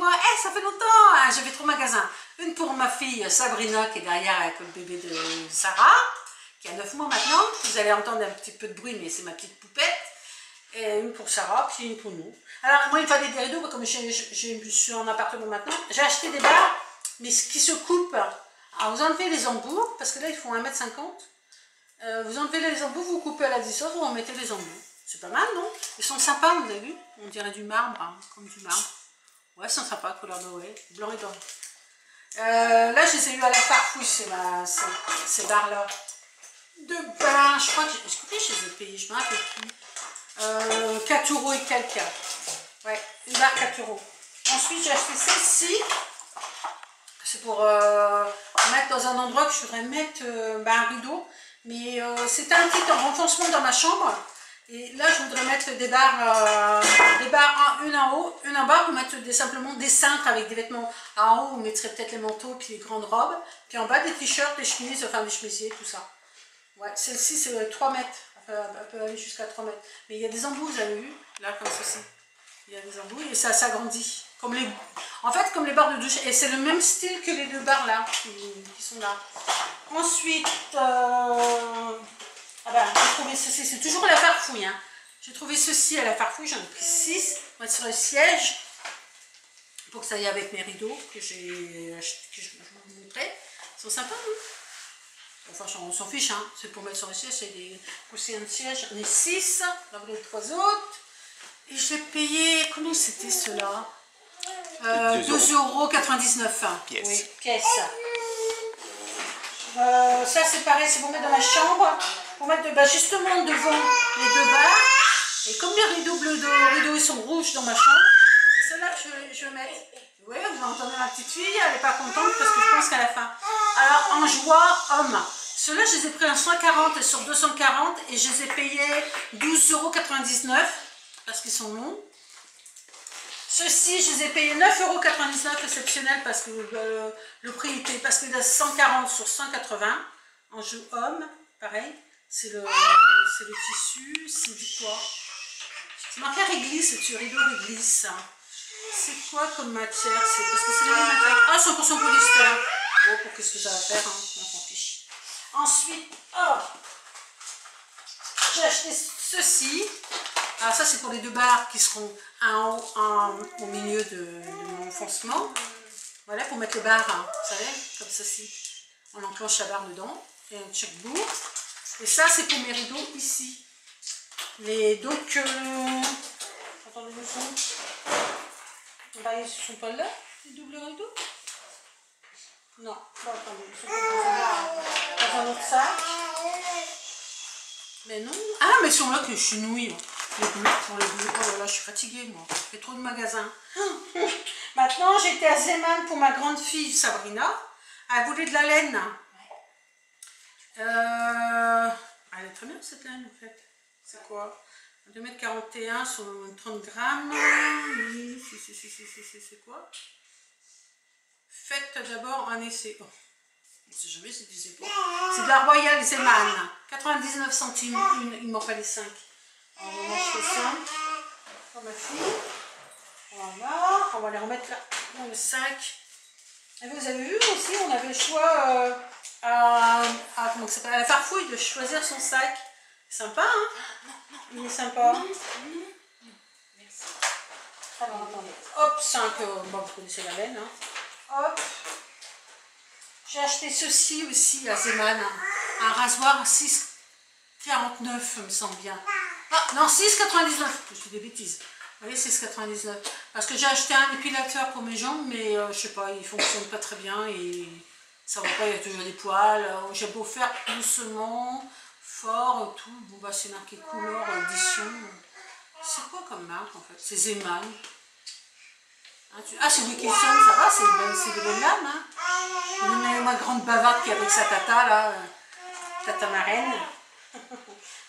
moi, hey, ça fait longtemps, hein, j'avais 3 magasins. Une pour ma fille Sabrina qui est derrière avec le bébé de Sarah, qui a 9 mois maintenant. Vous allez entendre un petit peu de bruit, mais c'est ma petite poupette. Et une pour Sarah, puis une pour nous. Alors moi il fallait des rideaux, comme je suis en appartement maintenant, j'ai acheté des barres, mais qui se coupent. Alors vous enlevez les embouts, parce que là ils font 1,50 m. Vous enlevez les embouts, vous coupez à la distance, vous remettez les embouts. C'est pas mal, non? Ils sont sympas, vous avez vu? On dirait du marbre, hein, comme du marbre. Ouais, ils sont sympas, couleur dorée, blanc et doré. Là je les ai eu à la Farfouille, ces barres-là. De bain, je crois que je les ai payés, je me rappelle plus. 4 € et quelques. Ouais, une barre 4 €. Ensuite, j'ai acheté celle-ci. C'est pour mettre dans un endroit que je voudrais mettre un rideau. Mais c'était un petit renfoncement dans ma chambre. Et là, je voudrais mettre des barres, une en haut, une en bas, pour mettre simplement des cintres avec des vêtements. En haut, vous mettrez peut-être les manteaux, puis les grandes robes. Puis en bas, des t-shirts, des chemises, enfin des chemisiers, tout ça. Ouais, celle-ci, c'est 3 mètres. Elle peut aller jusqu'à 3 mètres. Mais il y a des embouts, vous avez vu, là, comme ceci. Il y a des embouts et ça s'agrandit. En fait, comme les barres de douche. Et c'est le même style que les 2 barres là, qui sont là. Ensuite, j'ai trouvé ceci. C'est toujours à la Farfouille. Hein. J'ai trouvé ceci à la Farfouille. J'en ai pris 6. On va mettre sur le siège. Pour que ça aille avec mes rideaux que j'ai acheté, que je vous montrais. Ils sont sympas, hein. Enfin, on s'en fiche, hein. C'est pour mettre sur le siège, c'est des coussins de siège. J'en ai 6, là vous les 3 autres. Et je l'ai payé, combien c'était ceux-là 2,99 €. Pièce. Oui, pièce. Ça c'est pareil, c'est pour mettre dans la chambre. Pour mettre justement devant les 2 barres. Et comme les rideaux bleus ils sont rouges dans ma chambre, c'est ceux-là que je vais mettre. Oui, vous entendez ma petite fille, elle n'est pas contente parce que je pense qu'à la fin. Alors, en joie, homme. Ceux-là, je les ai pris en 140 et sur 240 et je les ai payés 12,99 € parce qu'ils sont longs. Ceux-ci, je les ai payés 9,99 € exceptionnel parce que le prix était, parce qu'il a 140 sur 180 en jeu homme, pareil. C'est le tissu, c'est du quoi? C'est marqué réglisse, c'est du rideau réglisse. C'est quoi comme matière? C'est parce que c'est la même matière. Ah, 100% polyester. Oh, pour qu'est-ce que j'ai à faire, hein? On s'en fiche. Ensuite, j'ai acheté ceci. Alors ça, c'est pour les 2 barres qui seront un au milieu de mon enfoncement. Voilà, pour mettre les barres, hein, vous savez, comme ceci. On enclenche la barre dedans. Et un check-book. Et ça, c'est pour mes rideaux ici. Donc, attendez le son. Bah, ils ne sont pas là, les doubles rideaux? Non, bon, attendez, ils sont pas dans un autre sac. Mais non. Ah, mais ils sont là que je suis nouille. Les bleus, pour les bleus. Oh là là, je suis fatiguée, moi. Je fais trop de magasins. Maintenant, j'étais à Zeman pour ma grande fille Sabrina. Elle voulait de la laine. Elle est très bien cette laine, en fait. C'est quoi? 2,41 m sur 30 grammes. Oui, c'est quoi? Faites d'abord un essai. Oh, je sais jamais si tu sais pas. C'est de la Royal Zeman. 99 centimes une, il m'en fallait 5. Alors, on va en acheter 5 pour ma fille. Voilà, on va les remettre là dans le sac. Et vous avez vu aussi, on avait le choix comment ça s'appelle, à la Farfouille de choisir son sac. Sympa, hein? Il est sympa. Merci. Alors, attendez. Hop, 5. Bon, vous connaissez la laine, hein? Hop. J'ai acheté ceci aussi à Zeman. Un rasoir 6,49, me semble bien. Ah, non, 6,99. Je fais des bêtises. Vous voyez, 6,99. Parce que j'ai acheté un épilateur pour mes jambes, mais je sais pas, il fonctionne pas très bien et ça va pas, il y a toujours des poils. J'ai beau faire doucement, fort, tout. Bon, bah, c'est marqué couleur, édition. C'est quoi comme marque en fait? C'est Zeman. Ah, c'est Wilkinson, ça va, c'est de bonnes lames. Hein. Ma grande bavarde qui est avec sa tata, là, tata marraine.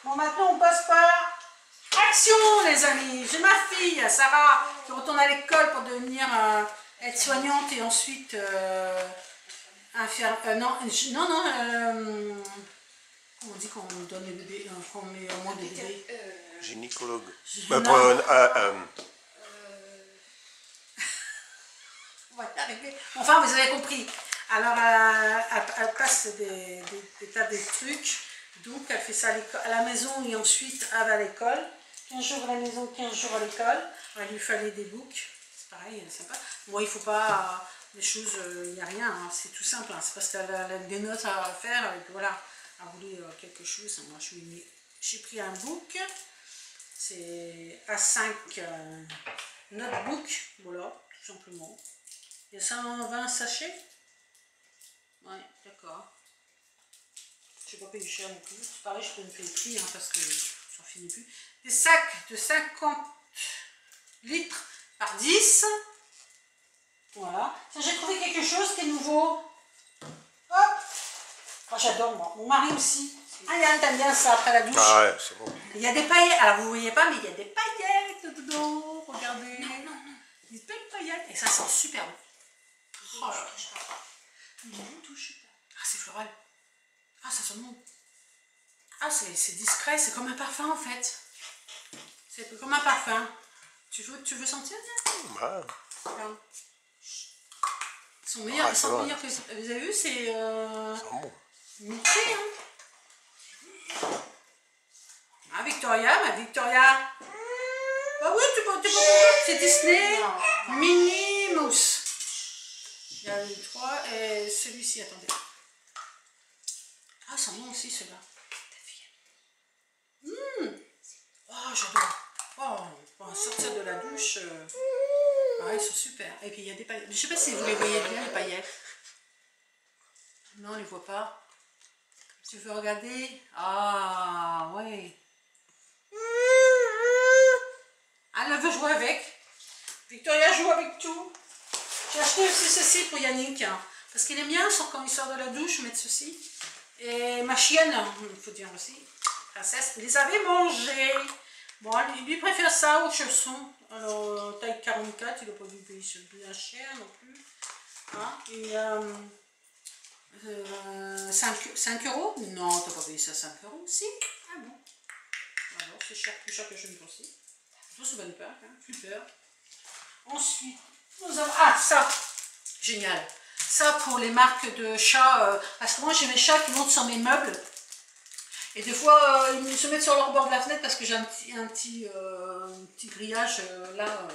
Bon, maintenant, on passe par action, les amis. J'ai ma fille, Sarah, qui retourne à l'école pour devenir aide-soignante et ensuite on dit qu'on donne les bébés, qu'on met au moins des bébés. Gynécologue. arrivé. Enfin, vous avez compris. Alors, elle passe des tas de trucs. Donc, elle fait ça à la maison et ensuite elle va à l'école. 15 jours à la maison, 15 jours à l'école. Il lui fallait des books. C'est pareil, c'est sympa. Bon, il ne faut pas des choses, il n'y a rien. Hein, c'est tout simple. Hein, c'est parce qu'elle a des notes à faire. Et puis voilà, elle voulait quelque chose. Moi, j'ai pris un book. C'est A5 notebook. Voilà, tout simplement. Il y a 120 sachets. Ouais, d'accord. Je n'ai pas payé cher non plus. C'est pareil, je peux me payer le prix hein, parce que j'en finis plus. Des sacs de 50 litres par 10. Voilà. J'ai trouvé quelque chose qui est nouveau. Hop. Oh, j'adore moi. Mon mari aussi. Ah, Yann, t'aimes bien ça après la douche. Ah ouais, c'est bon. Il y a des paillettes. Alors vous ne voyez pas, mais il y a des paillettes dedans. Regardez. Des belles paillettes. Et ça sent super bon. Oh là là. Ah, c'est floral. Ah, ça sent bon. Ah, c'est discret, c'est comme un parfum en fait. C'est comme un parfum. Tu veux sentir? Ouais. Regarde. Ils sont meilleurs, Ah, ils c'est sont vrai. meilleurs que... Vous avez vu, c'est... C'est bon. Mickey, hein. Ah, Victoria, ma Victoria. Bah oui, tu peux c'est Disney. Minnie Mouse. Il y a les trois et celui-ci, attendez. Ah, c'est bon aussi celui-là. Oh, j'adore. Oh, on va sortir de la douche. Ah, ils sont super. Et puis il y a des paillettes. Je sais pas si vous les voyez bien, les paillettes. Non, on les voit pas. Tu veux regarder? Ah, ouais. Elle veut jouer avec. Victoria joue avec tout. J'ai acheté aussi ceci pour Yannick. Hein, parce qu'il aime bien quand il sort de la douche mettre ceci. Et ma chienne, il faut dire aussi, princesse, les avait mangés. Bon, lui préfère ça aux chaussons. Alors, taille 44, il n'a pas dû payer bien cher non plus. Hein, et 5 euros? Non, t'as pas payé ça 5 euros? Si? Ah bon? Alors, c'est cher, plus cher que je ne pensais. Tout se bonne peur, hein, plus peur. Ensuite, nous avons... Ah, ça! Génial! Ça pour les marques de chats, parce que moi j'ai mes chats qui montent sur mes meubles. Et des fois, ils se mettent sur leur bord de la fenêtre parce que j'ai un petit grillage là,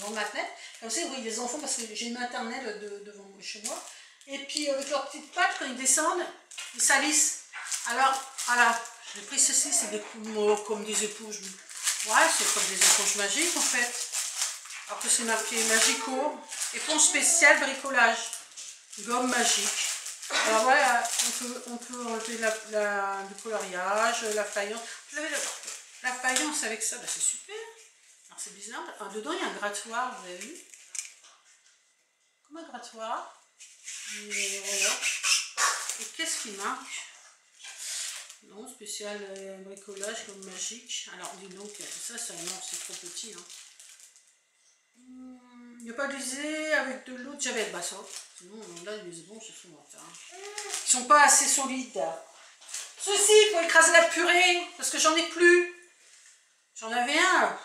en de la fenêtre. Comme ça, ils voient les enfants parce que j'ai une maternelle devant chez moi. Et puis, avec leurs petites pattes, quand ils descendent, ils salissent. Alors, voilà, j'ai pris ceci, c'est des comme des éponges. Ouais, c'est comme des éponges magiques en fait. Alors que c'est marqué Magico, éponge spéciale bricolage, gomme magique. Alors voilà, on peut enlever le coloriage, la faïence. La faïence avec ça, bah c'est super. Alors c'est bizarre. Alors, dedans, il y a un grattoir, vous avez vu? Comme un grattoir. Et voilà. Et qu'est-ce qui marque? Non, spécial bricolage comme magique. Alors dis donc, ça non, c'est trop petit. Hein. Il n'y a pas d'usé avec de l'eau de javel, bah ça. Sinon, là, les bons se font morts. Hein. Ils sont pas assez solides. Ceci pour écraser la purée, parce que j'en ai plus. J'en avais un.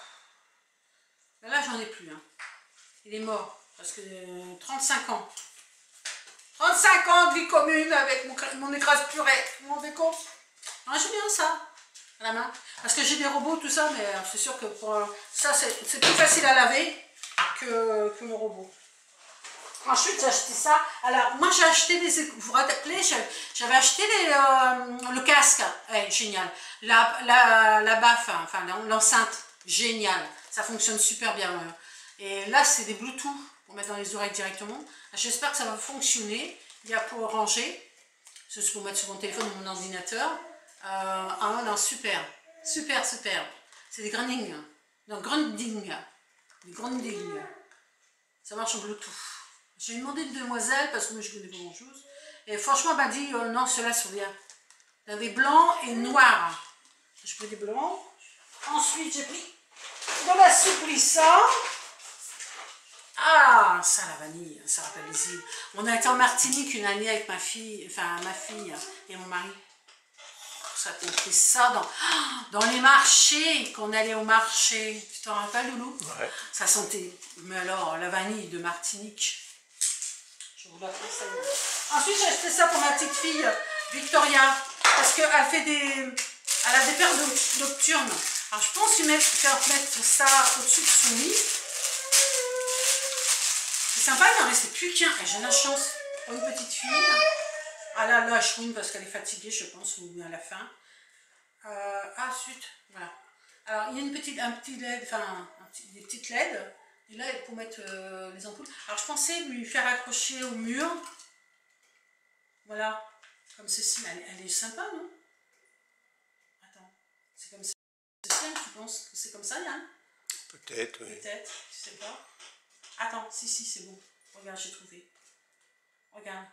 Là, j'en ai plus. Hein. Il est mort, parce que 35 ans. 35 ans de vie commune avec mon écrase-purée. Vous vous rendez compte? Ah, j'aime bien ça, à la main. Parce que j'ai des robots, tout ça, mais c'est sûr que pour ça, c'est plus facile à laver que mon robot. Ensuite, j'ai acheté ça. Alors, moi, j'ai acheté des... Vous vous rappelez, j'avais acheté le casque. Ouais, génial. La baffe, enfin, l'enceinte. Génial. Ça fonctionne super bien. Et là, c'est des Bluetooth pour mettre dans les oreilles directement. J'espère que ça va fonctionner. Il y a pour ranger. C'est pour mettre sur mon téléphone ou mon ordinateur. Ah non, super. Super, super. C'est des Grunding. Non, Grunding. Des Grunding. Ça marche en Bluetooth. J'ai demandé une demoiselle parce que moi je connais pas grand chose. Et franchement, elle m'a dit non, ceux-là sont bien. Il y a des blancs et noirs. J'ai pris des blancs. Ensuite, j'ai pris de l'assouplissant. Ah, ça, la vanille, ça rappelle les îles. On a été en Martinique une année avec ma fille et mon mari. Ça a compris ça dans les marchés, qu'on allait au marché. Tu t'en rappelles, Loulou? Ouais. Ça sentait, mais alors, la vanille de Martinique. Je vous la conseille. Ensuite, j'ai acheté ça pour ma petite fille, Victoria, parce qu'elle fait elle a des paires nocturnes. Alors, je pense faire mettre ça au-dessus de son lit. C'est sympa, il n'en restait plus qu'un. Et j'ai la chance pour une petite fille. Ah là, je chouine parce qu'elle est fatiguée, je pense, ou à la fin. Ensuite, voilà. Alors, il y a un petit LED, enfin, des petites LED. Et là, pour mettre les ampoules. Alors, je pensais lui faire accrocher au mur. Voilà. Comme ceci. Elle est sympa, non? Attends. C'est comme ça. Tu penses que c'est comme ça, Yann? Peut-être, oui. Peut-être. Je sais pas. Attends. Si, c'est bon. Regarde, j'ai trouvé. Regarde.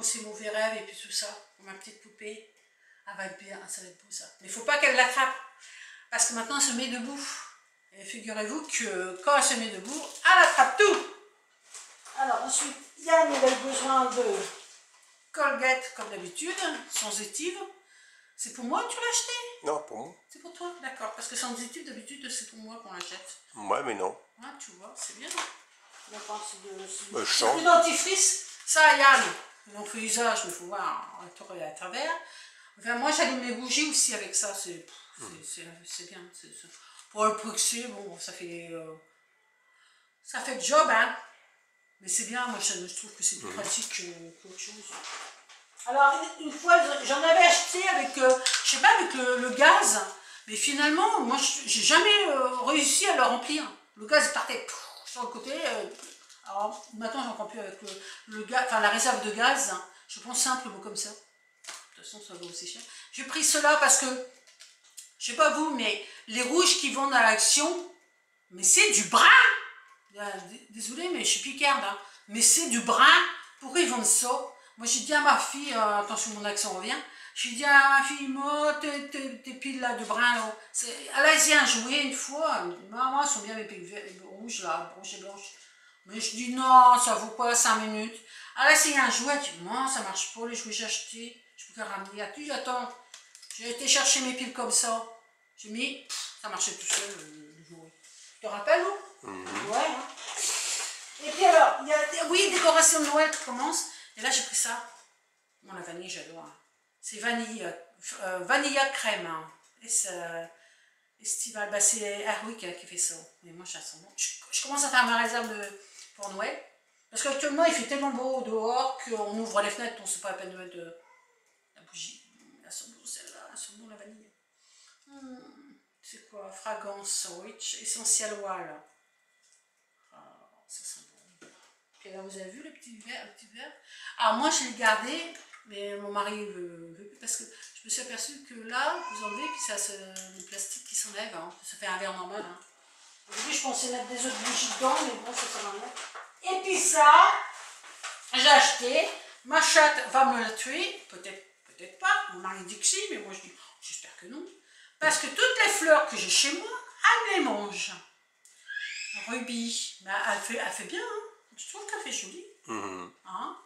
C'est mauvais rêve et puis tout ça. Pour ma petite poupée. Elle va être bien. Ça va être beau, ça. Mais il ne faut pas qu'elle l'attrape. Parce que maintenant, elle se met debout. Et figurez-vous que quand elle se met debout, elle attrape tout. Alors ensuite, Yann avait besoin de Colgate comme d'habitude, sans étive. C'est pour moi que tu l'as acheté? Non, pour moi. C'est pour toi? D'accord. Parce que sans étive, d'habitude, c'est pour moi qu'on l'achète. Ouais, mais non. Ouais, tu vois, c'est bien. D'accord, Je c'est change. du dentifrice. Ça, Yann, on fait usage, mais il faut voir à travers. Enfin, moi, j'allume mes bougies aussi avec ça. C'est bien. Pour le proxy, bon, ça fait le job, hein. Mais c'est bien, moi, je trouve que c'est plus pratique qu'autre chose. Alors, une fois, j'en avais acheté avec, je sais pas, avec le gaz. Mais finalement, moi, j'ai jamais réussi à le remplir. Le gaz partait sur le côté. Alors, maintenant, j'en prends plus avec le gaz, enfin, la réserve de gaz. Je prends simple, comme ça. De toute façon, ça va aussi cher. J'ai pris cela parce que, je sais pas vous, mais les rouges qui vont dans l'action, mais c'est du brun. Désolée, mais je suis picarde, hein. Mais c'est du brun. Pourquoi ils vendent ça? Moi, j'ai dit à ma fille, attention, mon accent revient. J'ai dit à ma fille, moi, tes piles là de brun, là. Elle a essayé un jouet une fois. Elle me dit, maman, elles sont bien mes piles rouges là, rouges et blanches. Mais je dis, non, ça vaut pas 5 minutes. Elle a essayé un jouet, elle dit, non, ça marche pas, les jouets que j'ai achetés. Je peux les ramener. Elle dit, attends, j'ai été chercher mes piles comme ça. J'ai mis, ça marchait tout seul, le jouet. Tu te rappelles, ou? Ouais, hein. Et puis alors, il y a, oui, décoration de Noël qui commence. Et là, j'ai pris ça. Bon, la vanille, j'adore. C'est vanilla crème. Hein. Et estival. Bah, c'est Airwick qui fait ça. Mais moi, ça sent bon. Je commence à faire ma réserve pour Noël. Parce qu'actuellement, il fait tellement beau dehors qu'on ouvre les fenêtres, on ne sait pas à peine de mettre la bougie. Elle sent bon, celle-là. Elle sent bon, la vanille. C'est quoi? Fragrance Rich, Essential Oil. Ça sent bon. Puis là, vous avez vu le petit verre, Alors moi, je l'ai gardé, mais mon mari veut plus parce que je me suis aperçue que là, vous enlevez, puis ça, le plastique qui s'enlève. Hein. Ça fait un verre normal. Hein. Au début, je pensais mettre des autres bougies dedans, mais bon, ça s'enlève. Et puis ça, j'ai acheté. Ma chatte va me la tuer. Peut-être pas. Mon mari dit que si, mais moi, je dis, j'espère que non. Parce que toutes les fleurs que j'ai chez moi, elle me les mange. Ruby, bah, elle fait bien, hein. Je trouve qu'elle fait jolie. Hein?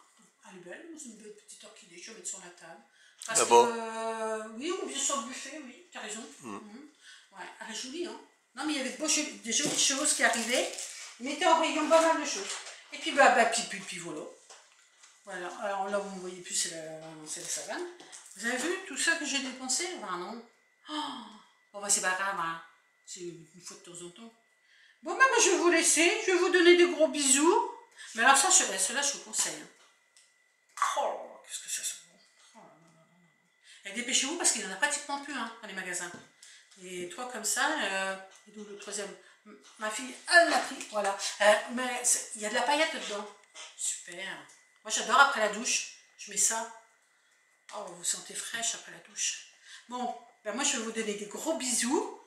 Elle est belle, c'est une belle petite orchidée, je vais mettre sur la table. Parce que, oui, ou bien sur le buffet, oui, tu as raison. Ouais, elle est jolie, hein. Non, mais il y avait des jolies choses qui arrivaient. Ils mettaient en rayon pas mal de choses. Et puis, puis voilà. Voilà, alors là, vous ne me voyez plus, c'est la savane. Vous avez vu tout ça que j'ai dépensé? Enfin, non. Oh, bon, bah, c'est pas grave, hein. C'est une fois de temps en temps. Bon, bah, je vais vous laisser. Je vais vous donner des gros bisous. Mais alors, cela, je vous conseille. Hein. Oh, qu'est-ce que ça sent bon. Oh, non. Et dépêchez-vous parce qu'il n'y en a pratiquement plus hein, dans les magasins. Et trois comme ça, et donc le troisième. Ma fille, elle l'a pris. Voilà. Mais il y a de la paillette dedans. Super. Moi, j'adore après la douche. Je mets ça. Oh, vous vous sentez fraîche après la douche. Bon, ben moi, je vais vous donner des gros bisous.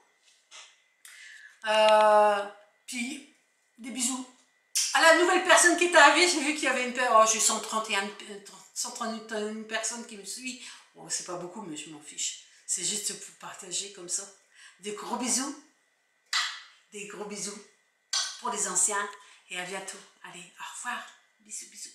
Puis, des bisous à la nouvelle personne qui est arrivée. J'ai vu qu'il y avait j'ai 131 personnes qui me suivent. Bon, c'est pas beaucoup, mais je m'en fiche. C'est juste pour partager comme ça. Des gros bisous. Des gros bisous pour les anciens. Et à bientôt. Allez, au revoir. Bisous, bisous.